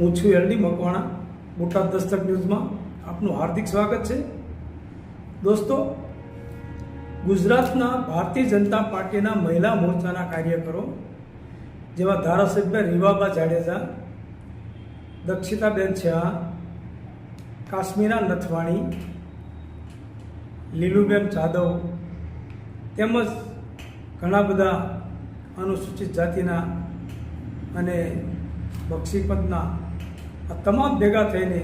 હું છું એલડી મકવાણા. બોટાદ દસ્તક ન્યૂઝમાં આપનું હાર્દિક સ્વાગત છે. દોસ્તો, ગુજરાતના ભારતીય જનતા પાર્ટીના મહિલા મોરચાના કાર્યકરો જેવા ધારાસભ્ય રીવાબા જાડેજા, દક્ષિતાબેન શાહ, કાશ્મીરા નથવાણી, લીલુબેન જાદવ તેમજ ઘણા બધા અનુસૂચિત જાતિના અને બક્ષીપદના આ તમામ ભેગા થઈને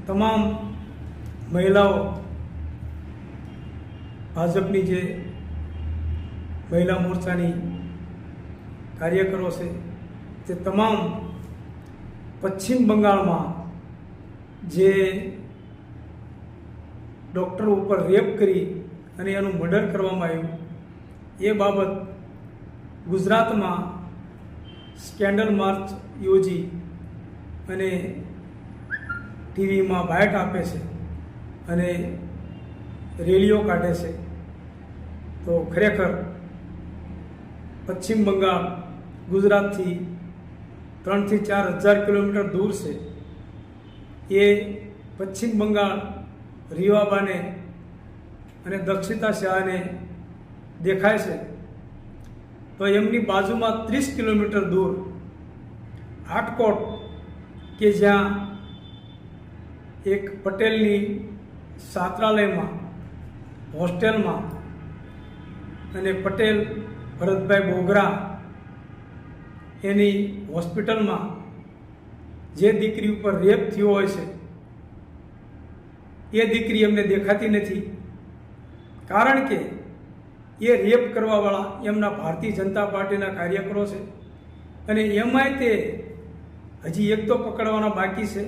તમામ મહિલાઓ ભાજપની જે મહિલા મોરચાની કાર્યકરો છે તે તમામ પશ્ચિમ બંગાળમાં જે ડૉક્ટર ઉપર રેપ કરી અને એનું મર્ડર કરવામાં આવ્યું એ બાબત ગુજરાતમાં સ્કેન્ડલ માર્ચ યોજી અને ટીવીમાં બાયટ આપે છે અને રેલીઓ કાઢે છે. તો ખરેખર પશ્ચિમ બંગાળ ગુજરાતથી 3 થી 4 હજાર કિલોમીટર દૂર છે. એ પશ્ચિમ બંગાળ રીવાબાને અને દક્ષિતા શાહને દેખાય છે, તો એમની બાજુમાં 30 કિલોમીટર દૂર હાટકોટ કે જ્યાં એક પટેલની છાત્રાલયમાં હોસ્ટેલમાં અને પટેલ ભરતભાઈ બોગરા એની હોસ્પિટલમાં જે દીકરી ઉપર રેપ થયો હોય છે એ દીકરી એમને દેખાતી નથી, કારણ કે એ રેપ કરવાવાળા એમના ભારતીય જનતા પાર્ટીના કાર્યકરો છે. અને એમાંય તે હજી એક તો પકડવાના બાકી છે,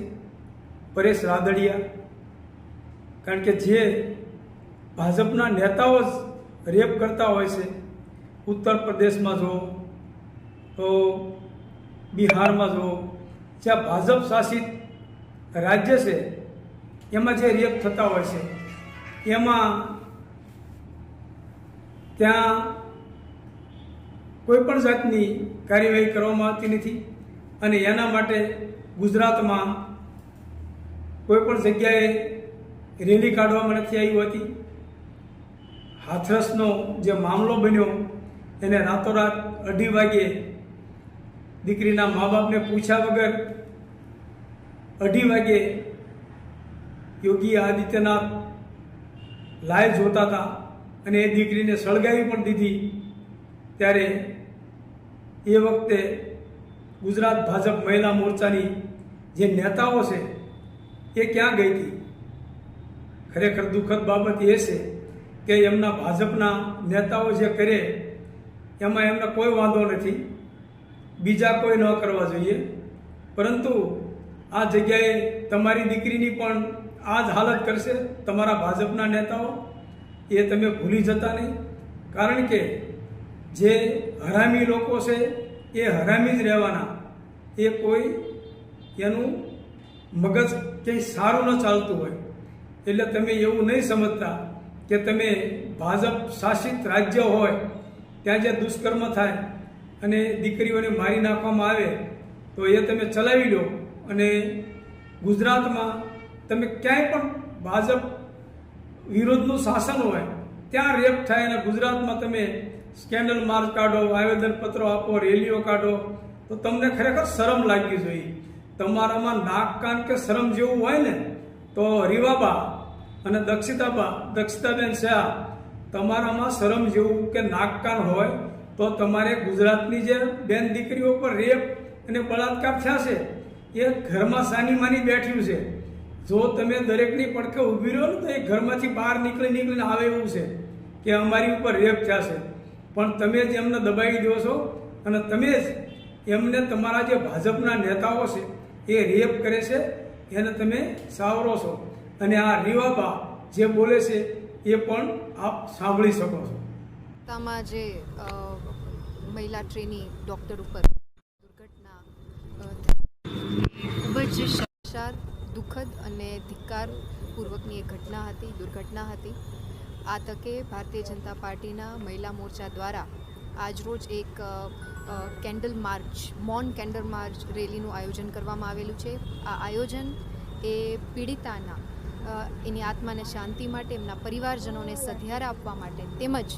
પરેશ રાદડિયા, કારણ કે જે ભાજપના નેતાઓ જ રેપ કરતા હોય છે. ઉત્તર પ્રદેશમાં જુઓ તો બિહારમાં જુઓ, જ્યાં ભાજપ શાસિત રાજ્ય છે એમાં જે રેપ થતા હોય છે એમાં ત્યાં કોઈ પણ જાતની કાર્યવાહી કરવામાં આવતી નથી. અને એના માટે ગુજરાતમાં કોઈ પણ જગ્યાએ રેલી કાઢવામાં નથી આવી હતી. હાથરસનો જે મામલો બન્યો એને રાતોરાત 2:30 વાગ્યે દીકરીના મા બાપને પૂછ્યા વગર 2:30 વાગ્યે યોગી આદિત્યનાથ લાઈવ જોતા હતા અને એ દીકરીને સળગાવી પણ દીધી. ત્યારે એ વખતે ગુજરાત ભાજપ મહિલા મોરચાની જે નેતાઓ છે એ ક્યાં ગઈ હતી? ખરેખર દુઃખદ બાબત એ છે કે એમના ભાજપના નેતાઓ જે કરે એમાં એમને કોઈ વાંધો નથી, બીજા કોઈ ન કરવા જોઈએ, પરંતુ આ જગ્યાએ તમારી દીકરીની પણ આ જ હાલત કરશે તમારા ભાજપના નેતાઓ. એ તમે ભૂલી જતા નહીં, કારણ કે જે હરામી લોકો છે એ હરામી જ રહેવાના. એ કોઈ એનું મગજ કંઈ સારું ન ચાલતું હોય એટલે તમે એવું નહીં સમજતા કે તમે ભાજપ શાસિત રાજ્ય હોય ત્યાં જે દુષ્કર્મ થાય અને દીકરીઓને મારી નાખવામાં આવે તો એ તમે ચલાવી લો. અને ગુજરાતમાં તમે ક્યાંય પણ ભાજપ વિરોધનું શાસન હોય ત્યાં રેપ થાય અને ગુજરાતમાં તમે સ્કેન્ડલ માર્ચ કાઢો, આવેદનપત્રો આપો, રેલીઓ કાઢો, તો તમને ખરેખર શરમ લાગવી જોઈએ. તમારામાં નાક કાન કે શરમ જેવું હોય ને તો રીવાબા અને દક્ષિતાબેન શાહ, તમારામાં શરમ જેવું કે નાક કાન હોય તો તમારે ગુજરાતની જે બેન દીકરીઓ પર રેપ અને બળાત્કાર થયા છે એ ઘરમાં સાની માની બેઠ્યું છે. જો તમે દરેકની પડખે ઊભી રહો ને તો એ ઘરમાંથી બહાર નીકળીને આવે એવું છે કે અમારી ઉપર રેપ થયા છે, પણ તમે જ એમને દબાવી દો છો અને તમે જ એમને તમારા જે ભાજપના નેતાઓ છે એ રેપ કરે છે એને તમે સાવરો છો. અને આ રીવાબા જે બોલે છે એ પણ આપ સાંભળી શકો છો. તામાં જે મહિલા ટ્રેની ડૉક્ટર ઉપર દુર્ઘટના ખૂબ જ શર્મસાર, દુઃખદ અને ધિક્કારપૂર્વકની એક દુર્ઘટના હતી. આ તકે ભારતીય જનતા પાર્ટીના મહિલા મોરચા દ્વારા આજરોજ એક કેન્ડલ માર્ચ કેન્ડલ માર્ચ રેલીનું આયોજન કરવામાં આવેલું છે. આ આયોજન એ પીડિતાના એની આત્માને શાંતિ માટે, એમના પરિવારજનોને સધિયારા આપવા માટે, તેમજ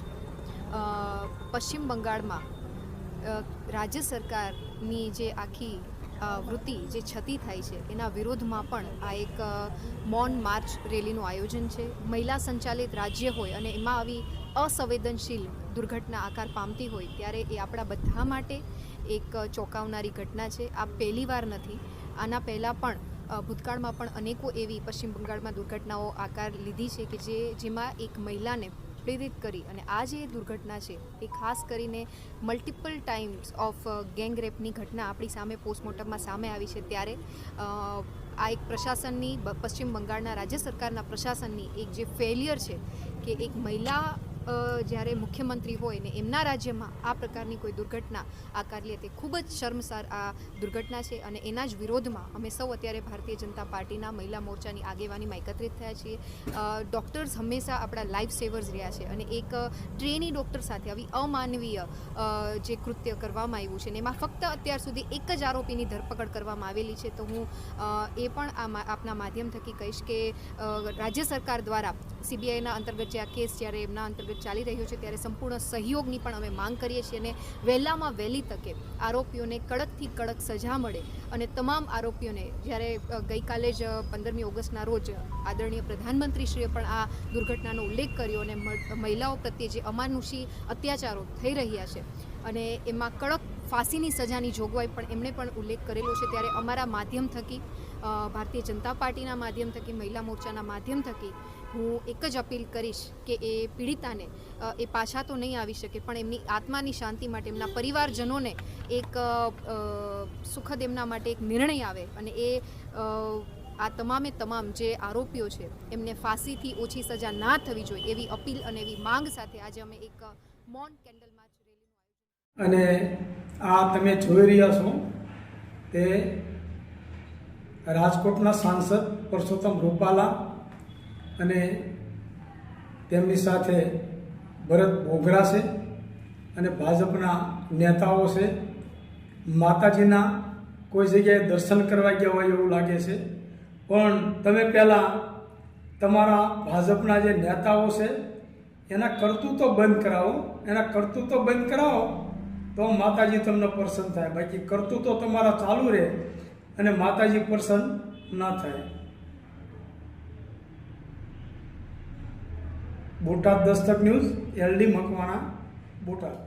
પશ્ચિમ બંગાળમાં રાજ્ય સરકારની જે આખી વૃત્તિ જે છતી થાય છે એના વિરોધમાં પણ આ એક મૌન માર્ચ રેલીનું આયોજન છે. મહિલા સંચાલિત રાજ્ય હોય અને એમાં આવી અસંવેદનશીલ દુર્ઘટના આકાર પામતી હોય ત્યારે એ આપણા બધા માટે એક ચોંકાવનારી ઘટના છે. આ પહેલીવાર નથી, આના પહેલાં પણ ભૂતકાળમાં પણ અનેકો એવી પશ્ચિમ બંગાળમાં દુર્ઘટનાઓ આકાર લીધી છે કે જેમાં એક મહિલાને પ્રેરિત કરી, અને આ જે દુર્ઘટના છે એ ખાસ કરીને મલ્ટિપલ ટાઈમ્સ ઓફ ગેંગ રેપની ઘટના આપણી સામે પોસ્ટમોર્ટમમાં સામે આવી છે. ત્યારે આ એક પ્રશાસનની, પશ્ચિમ બંગાળના રાજ્ય સરકારના પ્રશાસનની એક જે ફેલિયર છે કે એક મહિલા જ્યારે મુખ્યમંત્રી હોય ને એમના રાજ્યમાં આ પ્રકારની કોઈ દુર્ઘટના આકાર લે, તે ખૂબ જ શર્મસાર આ દુર્ઘટના છે. અને એના જ વિરોધમાં અમે સૌ અત્યારે ભારતીય જનતા પાર્ટીના મહિલા મોરચાની આગેવાનીમાં એકત્રિત થયા છીએ. ડૉક્ટર્સ હંમેશા આપણા લાઈફ સેવર્સ રહ્યા છે, અને એક ટ્રેની ડૉક્ટર સાથે આવી અમાનવીય જે કૃત્ય કરવામાં આવ્યું છે ને એમાં ફક્ત અત્યાર સુધી એક જ આરોપીની ધરપકડ કરવામાં આવેલી છે. તો હું એ પણ આપના માધ્યમ થકી કહીશ કે રાજ્ય સરકાર દ્વારા CBIના અંતર્ગત જે આ કેસ જ્યારે એમના અંતર્ગત ચાલી રહ્યો છે ત્યારે સંપૂર્ણ સહયોગની પણ અમે માંગ કરીએ છીએ, અને વહેલામાં વહેલી તકે આરોપીઓને કડકથી કડક સજા મળે. અને તમામ આરોપીઓને, જ્યારે ગઈકાલે જ 15મી ઓગસ્ટના રોજ આદરણીય પ્રધાનમંત્રીશ્રીએ પણ આ દુર્ઘટનાનો ઉલ્લેખ કર્યો, અને મહિલાઓ પ્રત્યે જે અમાનુષી અત્યાચારો થઈ રહ્યા છે અને એમાં કડક ફાંસીની સજાની જોગવાઈ પણ એમણે પણ ઉલ્લેખ કરેલો છે. ત્યારે અમારા માધ્યમ થકી, ભારતીય જનતા પાર્ટીના માધ્યમ થકી, મહિલા મોરચાના માધ્યમ થકી હું એક જ અપીલ કરીશ કે એ પીડિતાને એ પાછા તો નહીં આવી શકે, પણ એમની આત્માની શાંતિ માટે, એમના પરિવારજનોને એક સુખદ એમના માટે એક નિર્ણય આવે, અને એ આ તમામ જે આરોપીઓ છે એમને ફાંસીથી ઓછી સજા ના થવી જોઈએ એવી અપીલ અને એવી માંગ સાથે આજે અમે એક મૌન કેન્ડલ માર્ચ રેલીનું આયોજન. અને આ તમે જોઈ રહ્યા છો તે રાજકોટના સાંસદ પરસોત્તમ રૂપાલા અને તેમની સાથે ભરત બોઘરા છે, અને ભાજપના નેતાઓ છે. માતાજીના કોઈ જગ્યાએ દર્શન કરવા ગયા હોય એવું લાગે છે, પણ તમે પહેલાં તમારા ભાજપના જે નેતાઓ છે એના કરતૂતો બંધ કરાવો, તો માતાજી તમને પ્રસન્ન થાય. બાકી કરતૂતો તમારા ચાલુ રહે અને માતાજી પ્રસન્ન ના થાય. Botad Dastak news, LD Makwana, Botad.